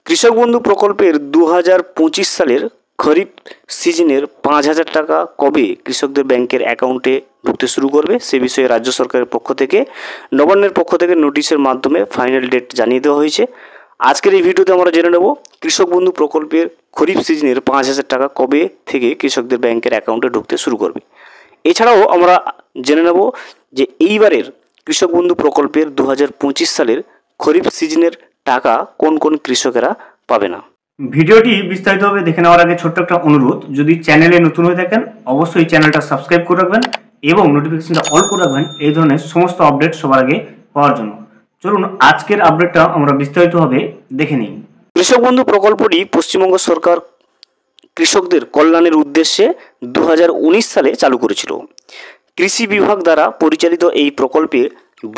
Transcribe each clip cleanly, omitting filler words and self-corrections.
কৃষক বন্ধু প্রকল্পের 2025 সালের খরিফ সিজনের 5,000 টাকা কবে কৃষকদের ব্যাংকের অ্যাকাউন্টে ঢুকতে শুরু করবে সে বিষয়ে রাজ্য সরকারের পক্ষ থেকে নবান্নের পক্ষ থেকে নোটিশের মাধ্যমে ফাইনাল ডেট জানিয়ে দেওয়া হয়েছে। আজকের এই ভিডিওতে আমরা জেনে নেব কৃষক বন্ধু প্রকল্পের খরিফ সিজনের 5,000 টাকা কবে থেকে কৃষকদের ব্যাংকের অ্যাকাউন্টে ঢুকতে শুরু করবে। এছাড়াও আমরা জেনে নেব যে এইবারের কৃষক বন্ধু প্রকল্পের 2025 সালের খরিফ সিজনের টাকা কোন কোন কৃষকেরা পাবে না। ভিডিওটি বিস্তারিতভাবে দেখে নেওয়ার আগে ছোট্ট একটা অনুরোধ, যদি চ্যানেলে নতুন হয়ে থাকেন অবশ্যই চ্যানেলটা সাবস্ক্রাইব করে রাখবেন এবং নোটিফিকেশনটা অল করে রাখবেন এই ধরনের সমস্ত আপডেট সবার আগে পাওয়ার জন্য। চলুন আজকের আপডেটটা আমরা বিস্তারিতভাবে দেখে নিই। কৃষক বন্ধু প্রকল্পটি পশ্চিমবঙ্গ সরকার কৃষকদের কল্যাণের উদ্দেশ্যে 2019 সালে চালু করেছিল। কৃষি বিভাগ দ্বারা পরিচালিত এই প্রকল্পে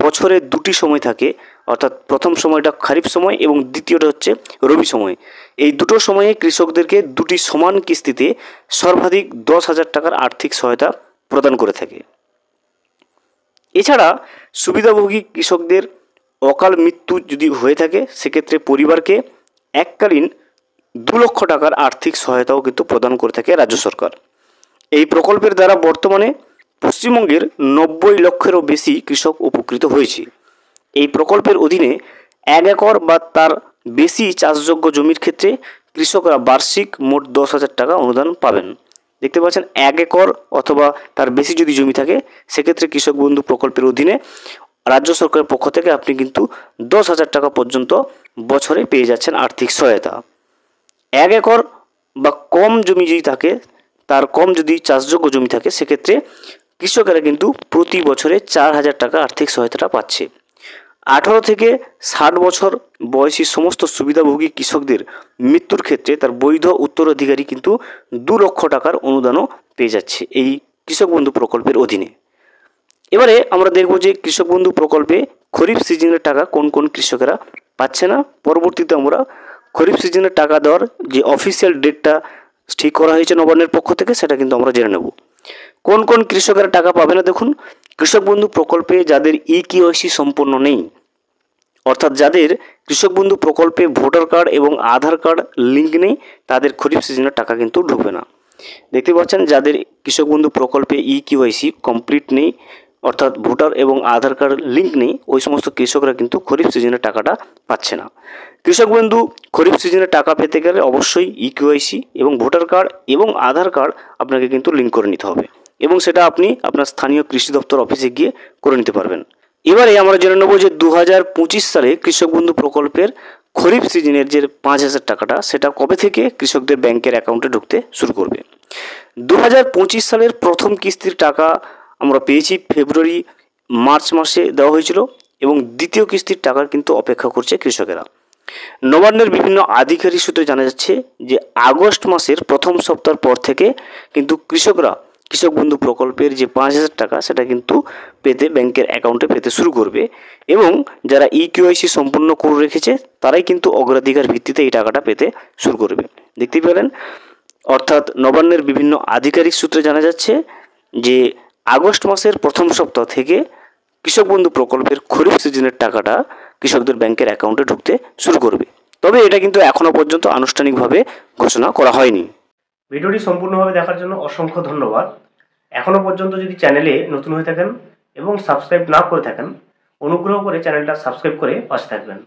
বছরে দুটি সময় থাকে, অর্থাৎ প্রথম সময়টা খারিফ সময় এবং দ্বিতীয়টা হচ্ছে রবি সময়। এই দুটো সময়ে কৃষকদেরকে দুটি সমান কিস্তিতে সর্বাধিক 10,000 টাকার আর্থিক সহায়তা প্রদান করে থাকে। এছাড়া সুবিধাভোগী কৃষকদের অকাল মৃত্যু যদি হয়ে থাকে সেক্ষেত্রে পরিবারকে এককালীন 2 লক্ষ টাকার আর্থিক সহায়তাও কিন্তু প্রদান করে থাকে রাজ্য সরকার। এই প্রকল্পের দ্বারা বর্তমানে পশ্চিমবঙ্গের 90 লক্ষেরও বেশি কৃষক উপকৃত হয়েছে। এই প্রকল্পের অধীনে 1 একর বা তার বেশি চাষযোগ্য জমির ক্ষেত্রে কৃষকরা বার্ষিক মোট 10,000 টাকা অনুদান পাবেন। দেখতে পাচ্ছেন 1 একর অথবা তার বেশি যদি জমি থাকে সেক্ষেত্রে কৃষক বন্ধু প্রকল্পের অধীনে রাজ্য সরকারের পক্ষ থেকে আপনি কিন্তু 10,000 টাকা পর্যন্ত বছরে পেয়ে যাচ্ছেন আর্থিক সহায়তা। 1 একর বা কম জমি যদি থাকে, তার কম যদি চাষযোগ্য জমি থাকে সেক্ষেত্রে কৃষকেরা কিন্তু প্রতি বছরে 4,000 টাকা আর্থিক সহায়তাটা পাচ্ছে। 18 থেকে 60 বছর বয়সী সমস্ত সুবিধাভোগী কৃষকদের মৃত্যুর ক্ষেত্রে তার বৈধ উত্তরাধিকারী কিন্তু 2 লক্ষ টাকার অনুদানও পেয়ে যাচ্ছে এই কৃষক বন্ধু প্রকল্পের অধীনে। এবারে আমরা দেখব যে কৃষক বন্ধু প্রকল্পে খরিফ সিজনের টাকা কোন কোন কৃষকেরা পাচ্ছে না। পরবর্তীতে আমরা খরিফ সিজনের টাকা দেওয়ার যে অফিসিয়াল ডেটটা ঠিক করা হয়েছে নবান্নের পক্ষ থেকে সেটা কিন্তু আমরা জেনে নেব। কোন কোন কৃষকেরা টাকা পাবে না দেখুন। কৃষক বন্ধু প্রকল্পে যাদের ইকেওয়াইসি সম্পন্ন নেই, অর্থাৎ যাদের কৃষক বন্ধু প্রকল্পে ভোটার কার্ড এবং আধার কার্ড লিঙ্ক নেই, তাদের খরিফ সিজনের টাকা কিন্তু ঢুকবে না। দেখতে পাচ্ছেন যাদের কৃষক বন্ধু প্রকল্পে ইকেওয়াইসি কমপ্লিট নেই, অর্থাৎ ভোটার এবং আধার কার্ড লিঙ্ক নেই, ওই সমস্ত কৃষকরা কিন্তু খরিফ সিজনের টাকাটা পাচ্ছে না। কৃষক বন্ধু খরিফ সিজনের টাকা পেতে গেলে অবশ্যই ইকেওয়াইসি এবং ভোটার কার্ড এবং আধার কার্ড আপনাকে কিন্তু লিঙ্ক করে নিতে হবে এবং সেটা আপনি আপনার স্থানীয় কৃষি দপ্তর অফিসে গিয়ে করে নিতে পারবেন। এবারে আমরা জেনে নেব যে 2025 সালে কৃষক বন্ধু প্রকল্পের খরিফ সিজনের যে 5,000 টাকাটা সেটা কবে থেকে কৃষকদের ব্যাংকের অ্যাকাউন্টে ঢুকতে শুরু করবে। 2025 সালের প্রথম কিস্তির টাকা আমরা পেয়েছি ফেব্রুয়ারি মার্চ মাসে দেওয়া হয়েছিল এবং দ্বিতীয় কিস্তির টাকার কিন্তু অপেক্ষা করছে কৃষকেরা। নবান্নের বিভিন্ন আধিকারিক সূত্রে জানা যাচ্ছে যে আগস্ট মাসের প্রথম সপ্তাহ পর থেকে কিন্তু কৃষকরা কৃষক বন্ধু প্রকল্পের যে 5,000 টাকা সেটা কিন্তু পেতে ব্যাংকের অ্যাকাউন্টে পেতে শুরু করবে এবং যারা ইকেওয়াইসি সম্পূর্ণ করে রেখেছে তারাই কিন্তু অগ্রাধিকার ভিত্তিতে এই টাকাটা পেতে শুরু করবে। দেখতে পেলেন, অর্থাৎ নবান্নের বিভিন্ন আধিকারিক সূত্রে জানা যাচ্ছে যে আগস্ট মাসের প্রথম সপ্তাহ থেকে কৃষক বন্ধু প্রকল্পের খরিফ সিজনের টাকাটা কৃষকদের ব্যাংকের অ্যাকাউন্টে ঢুকতে শুরু করবে। তবে এটা কিন্তু এখনও পর্যন্ত আনুষ্ঠানিকভাবে ঘোষণা করা হয়নি। ভিডিওটি সম্পূর্ণভাবে দেখার জন্য অসংখ্য ধন্যবাদ। এখনও পর্যন্ত যদি চ্যানেলে নতুন হয়ে থাকেন এবং সাবস্ক্রাইব না করে থাকেন অনুগ্রহ করে চ্যানেলটা সাবস্ক্রাইব করে পাশে থাকবেন।